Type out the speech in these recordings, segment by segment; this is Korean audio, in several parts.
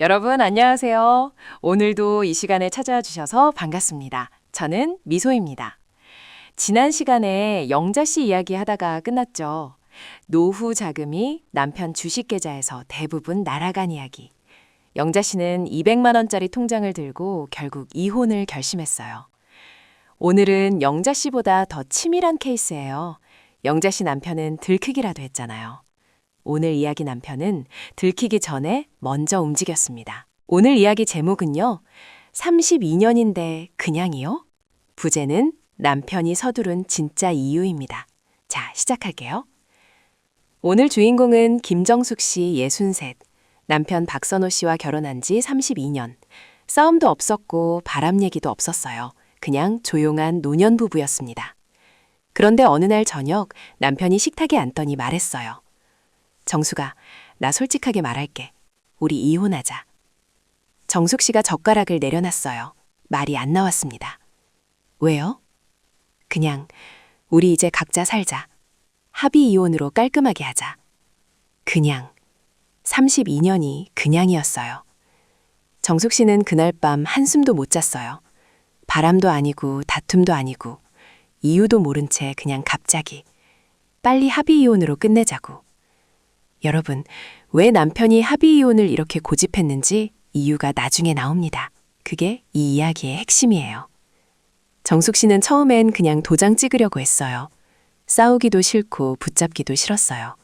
여러분, 안녕하세요. 오늘도 이 시간에 찾아와 주셔서 반갑습니다. 저는 미소입니다. 지난 시간에 영자 씨 이야기 하다가 끝났죠. 노후 자금이 남편 주식 계좌에서 대부분 날아간 이야기. 영자 씨는 200만 원짜리 통장을 들고 결국 이혼을 결심했어요. 오늘은 영자 씨보다 더 치밀한 케이스예요. 영자 씨 남편은 들키기라도 했잖아요. 오늘 이야기 남편은 들키기 전에 먼저 움직였습니다. 오늘 이야기 제목은요. 32년인데 그냥이요? 부제는 남편이 서두른 진짜 이유입니다. 자, 시작할게요. 오늘 주인공은 김정숙 씨 63, 남편 박선호 씨와 결혼한 지 32년. 싸움도 없었고 바람 얘기도 없었어요. 그냥 조용한 노년부부였습니다. 그런데 어느 날 저녁 남편이 식탁에 앉더니 말했어요. 정숙아, 나 솔직하게 말할게. 우리 이혼하자. 정숙 씨가 젓가락을 내려놨어요. 말이 안 나왔습니다. 왜요? 그냥 우리 이제 각자 살자. 합의 이혼으로 깔끔하게 하자. 그냥 32년이 그냥이었어요. 정숙 씨는 그날 밤 한숨도 못 잤어요. 바람도 아니고 다툼도 아니고 이유도 모른 채 그냥 갑자기 빨리 합의 이혼으로 끝내자고. 여러분, 왜 남편이 합의 이혼을 이렇게 고집했는지 이유가 나중에 나옵니다. 그게 이 이야기의 핵심이에요. 정숙 씨는 처음엔 그냥 도장 찍으려고 했어요. 싸우기도 싫고 붙잡기도 싫었어요.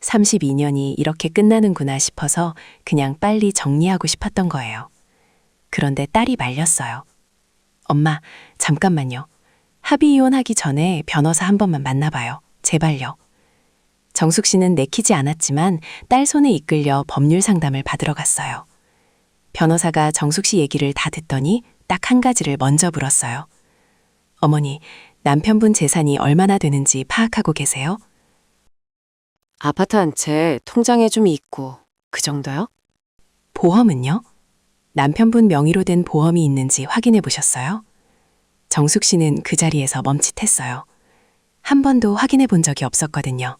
32년이 이렇게 끝나는구나 싶어서 그냥 빨리 정리하고 싶었던 거예요. 그런데 딸이 말렸어요. 엄마, 잠깐만요. 합의 이혼하기 전에 변호사 한 번만 만나봐요. 제발요. 정숙 씨는 내키지 않았지만 딸 손에 이끌려 법률 상담을 받으러 갔어요. 변호사가 정숙 씨 얘기를 다 듣더니 딱 한 가지를 먼저 물었어요. 어머니, 남편분 재산이 얼마나 되는지 파악하고 계세요? 아파트 한 채 통장에 좀 있고 그 정도요? 보험은요? 남편분 명의로 된 보험이 있는지 확인해 보셨어요? 정숙 씨는 그 자리에서 멈칫했어요. 한 번도 확인해 본 적이 없었거든요.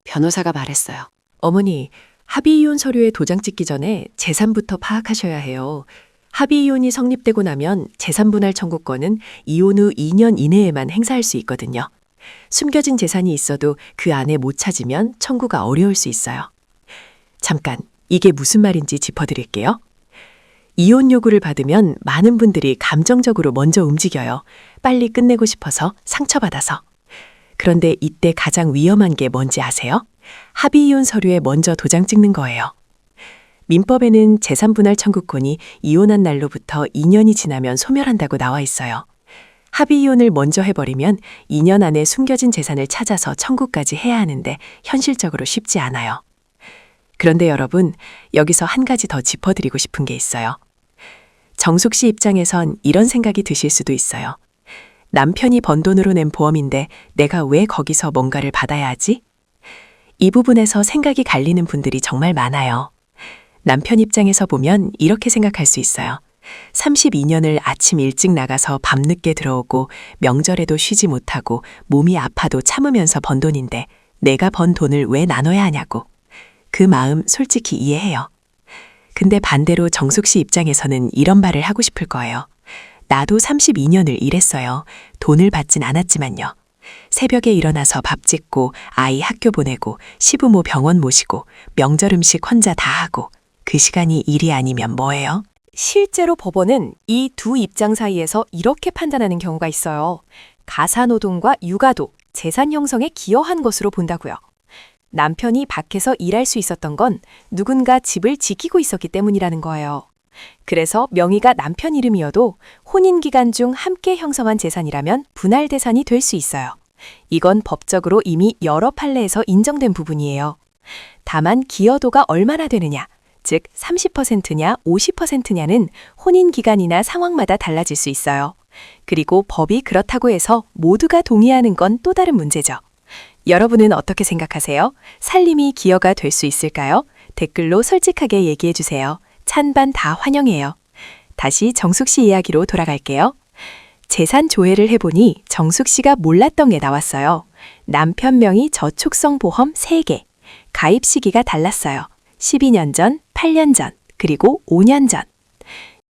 변호사가 말했어요. 어머니, 합의 이혼 서류에 도장 찍기 전에 재산부터 파악하셔야 해요. 합의 이혼이 성립되고 나면 재산 분할 청구권은 이혼 후 2년 이내에만 행사할 수 있거든요. 숨겨진 재산이 있어도 그 안에 못 찾으면 청구가 어려울 수 있어요. 잠깐, 이게 무슨 말인지 짚어드릴게요. 이혼 요구를 받으면 많은 분들이 감정적으로 먼저 움직여요. 빨리 끝내고 싶어서 상처받아서. 그런데 이때 가장 위험한 게 뭔지 아세요? 합의 이혼 서류에 먼저 도장 찍는 거예요. 민법에는 재산 분할 청구권이 이혼한 날로부터 2년이 지나면 소멸한다고 나와 있어요. 합의 이혼을 먼저 해버리면 2년 안에 숨겨진 재산을 찾아서 청구까지 해야 하는데 현실적으로 쉽지 않아요. 그런데 여러분, 여기서 한 가지 더 짚어드리고 싶은 게 있어요. 정숙 씨 입장에선 이런 생각이 드실 수도 있어요. 남편이 번 돈으로 낸 보험인데 내가 왜 거기서 뭔가를 받아야 하지? 이 부분에서 생각이 갈리는 분들이 정말 많아요. 남편 입장에서 보면 이렇게 생각할 수 있어요. 32년을 아침 일찍 나가서 밤늦게 들어오고 명절에도 쉬지 못하고 몸이 아파도 참으면서 번 돈인데 내가 번 돈을 왜 나눠야 하냐고. 그 마음 솔직히 이해해요. 근데 반대로 정숙 씨 입장에서는 이런 말을 하고 싶을 거예요. 나도 32년을 일했어요. 돈을 받진 않았지만요. 새벽에 일어나서 밥 짓고 아이 학교 보내고 시부모 병원 모시고 명절 음식 혼자 다 하고 그 시간이 일이 아니면 뭐예요? 실제로 법원은 이 두 입장 사이에서 이렇게 판단하는 경우가 있어요. 가사노동과 육아도 재산 형성에 기여한 것으로 본다고요. 남편이 밖에서 일할 수 있었던 건 누군가 집을 지키고 있었기 때문이라는 거예요. 그래서 명의가 남편 이름이어도 혼인 기간 중 함께 형성한 재산이라면 분할 대산이 될 수 있어요. 이건 법적으로 이미 여러 판례에서 인정된 부분이에요. 다만 기여도가 얼마나 되느냐, 즉 30%냐 50%냐는 혼인 기간이나 상황마다 달라질 수 있어요. 그리고 법이 그렇다고 해서 모두가 동의하는 건 또 다른 문제죠. 여러분은 어떻게 생각하세요? 살림이 기여가 될 수 있을까요? 댓글로 솔직하게 얘기해 주세요. 찬반 다 환영해요. 다시 정숙 씨 이야기로 돌아갈게요. 재산 조회를 해보니 정숙 씨가 몰랐던 게 나왔어요. 남편 명의 저축성 보험 3개. 가입 시기가 달랐어요. 12년 전, 8년 전, 그리고 5년 전.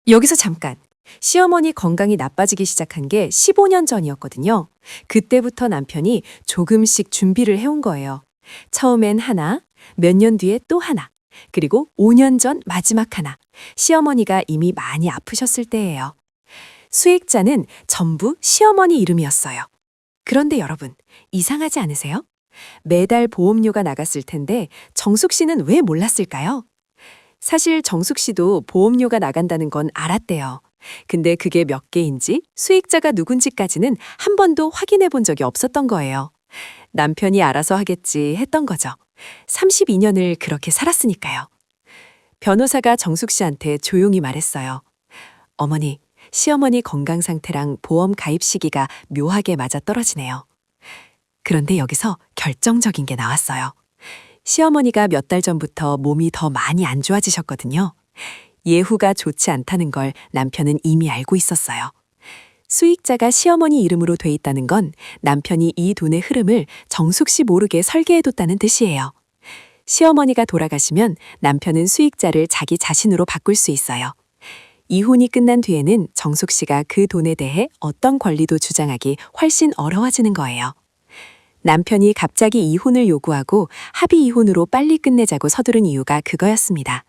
여기서 잠깐. 시어머니 건강이 나빠지기 시작한 게 15년 전이었거든요. 그때부터 남편이 조금씩 준비를 해온 거예요. 처음엔 하나, 몇 년 뒤에 또 하나, 그리고 5년 전 마지막 하나. 시어머니가 이미 많이 아프셨을 때예요. 수익자는 전부 시어머니 이름이었어요. 그런데 여러분, 이상하지 않으세요? 매달 보험료가 나갔을 텐데 정숙 씨는 왜 몰랐을까요? 사실 정숙 씨도 보험료가 나간다는 건 알았대요. 근데 그게 몇 개인지 수익자가 누군지까지는 한 번도 확인해 본 적이 없었던 거예요. 남편이 알아서 하겠지 했던 거죠. 32년을 그렇게 살았으니까요. 변호사가 정숙 씨한테 조용히 말했어요. 어머니, 시어머니 건강 상태랑 보험 가입 시기가 묘하게 맞아떨어지네요. 그런데 여기서 결정적인 게 나왔어요. 시어머니가 몇 달 전부터 몸이 더 많이 안 좋아지셨거든요. 예후가 좋지 않다는 걸 남편은 이미 알고 있었어요. 수익자가 시어머니 이름으로 돼 있다는 건 남편이 이 돈의 흐름을 정숙 씨 모르게 설계해뒀다는 뜻이에요. 시어머니가 돌아가시면 남편은 수익자를 자기 자신으로 바꿀 수 있어요. 이혼이 끝난 뒤에는 정숙 씨가 그 돈에 대해 어떤 권리도 주장하기 훨씬 어려워지는 거예요. 남편이 갑자기 이혼을 요구하고 합의 이혼으로 빨리 끝내자고 서두른 이유가 그거였습니다.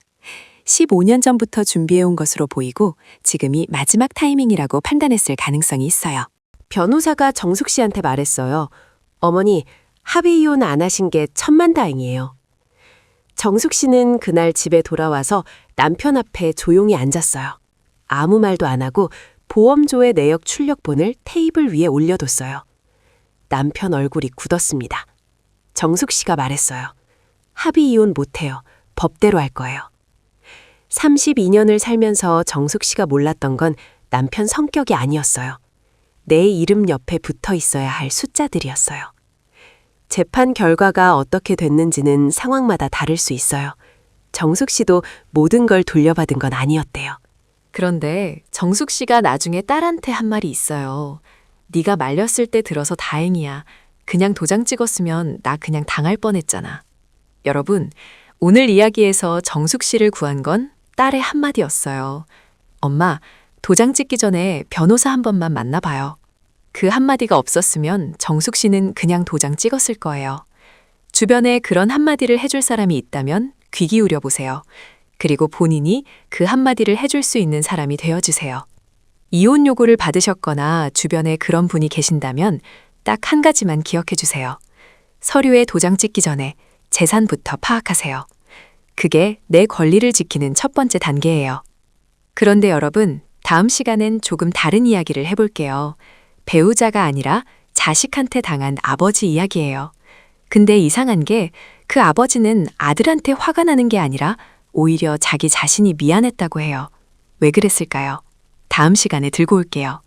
15년 전부터 준비해온 것으로 보이고 지금이 마지막 타이밍이라고 판단했을 가능성이 있어요. 변호사가 정숙 씨한테 말했어요. 어머니, 합의 이혼 안 하신 게 천만다행이에요. 정숙 씨는 그날 집에 돌아와서 남편 앞에 조용히 앉았어요. 아무 말도 안 하고 보험조의 내역 출력본을 테이블 위에 올려뒀어요. 남편 얼굴이 굳었습니다. 정숙 씨가 말했어요. 합의 이혼 못해요. 법대로 할 거예요. 32년을 살면서 정숙 씨가 몰랐던 건 남편 성격이 아니었어요. 내 이름 옆에 붙어 있어야 할 숫자들이었어요. 재판 결과가 어떻게 됐는지는 상황마다 다를 수 있어요. 정숙 씨도 모든 걸 돌려받은 건 아니었대요. 그런데 정숙 씨가 나중에 딸한테 한 말이 있어요. 네가 말렸을 때 들어서 다행이야. 그냥 도장 찍었으면 나 그냥 당할 뻔했잖아. 여러분, 오늘 이야기에서 정숙 씨를 구한 건 딸의 한마디였어요. 엄마, 도장 찍기 전에 변호사 한 번만 만나봐요. 그 한마디가 없었으면 정숙 씨는 그냥 도장 찍었을 거예요. 주변에 그런 한마디를 해줄 사람이 있다면 귀 기울여 보세요. 그리고 본인이 그 한마디를 해줄 수 있는 사람이 되어주세요. 이혼 요구를 받으셨거나 주변에 그런 분이 계신다면 딱 한 가지만 기억해 주세요. 서류에 도장 찍기 전에 재산부터 파악하세요. 그게 내 권리를 지키는 첫 번째 단계예요. 그런데 여러분, 다음 시간엔 조금 다른 이야기를 해볼게요. 배우자가 아니라 자식한테 당한 아버지 이야기예요. 근데 이상한 게 그 아버지는 아들한테 화가 나는 게 아니라 오히려 자기 자신이 미안했다고 해요. 왜 그랬을까요? 다음 시간에 들고 올게요.